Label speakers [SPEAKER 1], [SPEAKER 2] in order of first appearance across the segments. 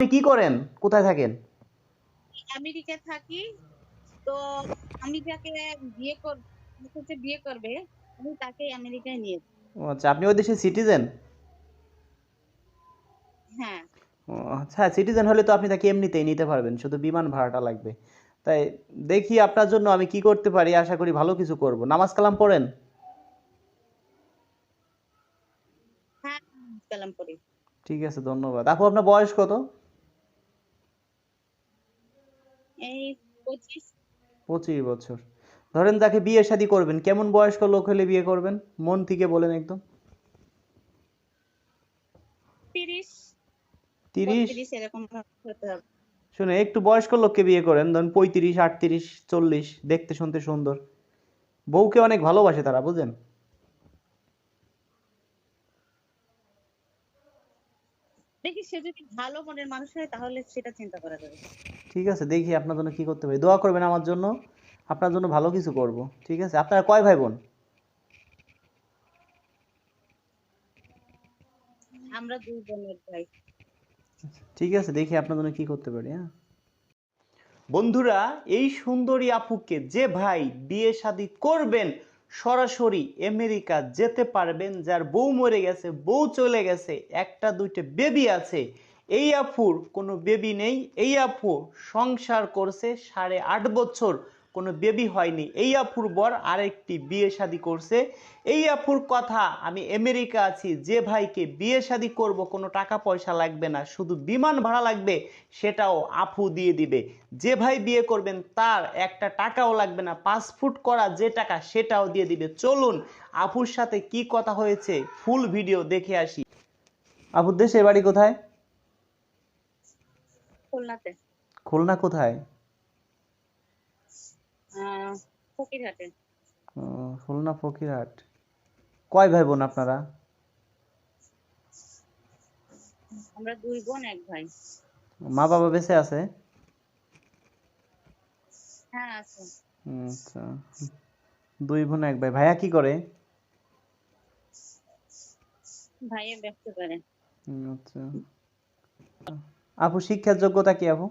[SPEAKER 1] আপনি কি করেন? কোথায় থাকেন?
[SPEAKER 2] আমেরিকা থাকি। তো আমি যাকে বিয়ে কর হচ্ছে বিয়ে করবে, আমি তাকেই আমেরিকায় নিয়ে যাবো।
[SPEAKER 1] ও আচ্ছা, আপনি ওই দেশের সিটিজেন?
[SPEAKER 2] হ্যাঁ,
[SPEAKER 1] ও আচ্ছা, সিটিজেন হলে তো আপনি তাকে এমনিতেই নিতে পারবেন, শুধু বিমান ভাড়াটা লাগবে। তাই দেখি আপনার জন্য আমি কি করতে পারি, আশা করি ভালো কিছু করব। নামাজ কালাম পড়েন?
[SPEAKER 2] হ্যাঁ, সালাম করি।
[SPEAKER 1] ঠিক আছে, ধন্যবাদ। আপু, আপনার বয়স কত?
[SPEAKER 2] এই 25,
[SPEAKER 1] 25 বছর। ধরেন তাকে বিয়ে শাদী করবেন, কেমন বয়স্ক লোক হলে বিয়ে করবেন? মন থেকে বলেন একদম।
[SPEAKER 2] 30,
[SPEAKER 1] 30?
[SPEAKER 2] 32 এরকম হতে হবে।
[SPEAKER 1] শুনে, একটু বয়স্ক লোককে বিয়ে করেন, ধরেন 35, 38, 40, দেখতে শুনতে সুন্দর। বউকে অনেক ভালোবাসে তারা, বুঝেন?
[SPEAKER 2] দেখি সে যদি ভালো মনের মানুষ হয় তাহলে সেটা চিন্তা করা যাবে।
[SPEAKER 1] ঠিক আছে, দেখি আপনার জন্য কি করতে পারি। দোয়া করবেন আমার জন্য, আপনার জন্য ভালো কিছু করব। ঠিক আছে, আপনারা কয় ভাই বোন?
[SPEAKER 2] আমরা 2 বোনের ভাই।
[SPEAKER 1] ঠিক আছে, দেখি আপনার জন্য কি করতে পারি। হ্যাঁ বন্ধুরা, এই সুন্দরী আপুকে যে ভাই বিয়ে শাদী করবেন, সরাসরি আমেরিকা যেতে পারবেন। যার বউ মরে গেছে, বউ চলে গেছে, একটা দুইটা বেবি আছে, এই আপুর কোনো বেবি নেই। এই আপু সংসার করছে 8.5 বছর, কোনো বেবি হয়নি। এই আপুর বর আরেকটি বিয়ে শাদী করছে। এই আপুর কথা, আমি আমেরিকা আছি, যে ভাইকে বিয়ে শাদী করব কোনো টাকা পয়সা লাগবে না, শুধু বিমান ভাড়া লাগবে, সেটাও আপু দিয়ে দিবে। যে ভাই বিয়ে করবেন তার একটা টাকাও লাগবে না, পাসপোর্ট করা যে টাকা সেটাও দিয়ে দিবে। চলুন আপুর সাথে কি কথা হয়েছে ফুল ভিডিও দেখে আসি। আপুর দেশের বাড়ি কোথায়?
[SPEAKER 2] খুলনাতে।
[SPEAKER 1] খুলনা কোথায়?
[SPEAKER 2] আহ ফকিরহাটে।
[SPEAKER 1] ও, খুলনা ফকিরহাট। কয় ভাই বোন আপনারা?
[SPEAKER 2] আমরা 2 বোন 1 ভাই।
[SPEAKER 1] মা বাবা বেঁচে আছে?
[SPEAKER 2] হ্যাঁ, আছে।
[SPEAKER 1] আচ্ছা, 2 বোন 1 ভাই। ভাইয়া কি করে?
[SPEAKER 2] ভাইয়া ব্যবসা করে।
[SPEAKER 1] আচ্ছা। আপু, শিক্ষার যোগ্যতা কি আপু?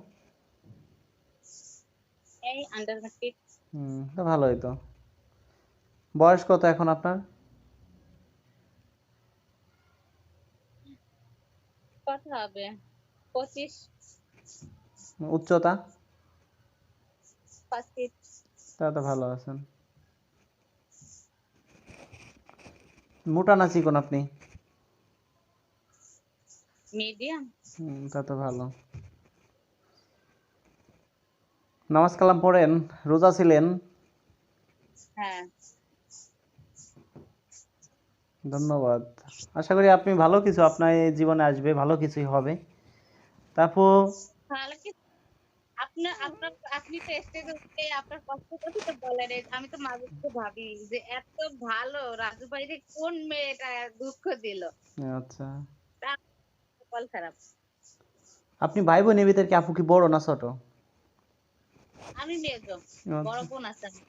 [SPEAKER 2] এই আন্ডার ম্যাট্রিক।
[SPEAKER 1] তো ভালোই তো। বয়স কত এখন আপনার?
[SPEAKER 2] কত হবে? 25,
[SPEAKER 1] উচ্চতা?
[SPEAKER 2] 5 ফিট।
[SPEAKER 1] তা তো ভালো আছেন। মোটা না চিকন আপনি?
[SPEAKER 2] মিডিয়াম।
[SPEAKER 1] তা তো ভালো। নামাজ কালাম পড়েন? রোজা ছিলেন?
[SPEAKER 2] হ্যাঁ।
[SPEAKER 1] ধন্যবাদ। আশা করি আপনি ভালো কিছু আপনার এই জীবনে আসবে, ভালো কিছুই হবে। তারপর
[SPEAKER 2] তাহলে কি আপনার আপনার আপনি তো স্টেজে উঠে আপনার কষ্টের কথা তো বলেন। আমি তো মাঝে মধ্যে ভাবি যে এত ভালো রাজু ভাইরে কোন মেয়েটা দুঃখ দিল।
[SPEAKER 1] আচ্ছা,
[SPEAKER 2] তার কপাল খারাপ।
[SPEAKER 1] আপনি ভাই বোনের ভিতর কি আপু কি বড় না ছোট?
[SPEAKER 2] আমি মেজো, বড়
[SPEAKER 1] আচ্ছা,
[SPEAKER 2] বোন আছে আমার।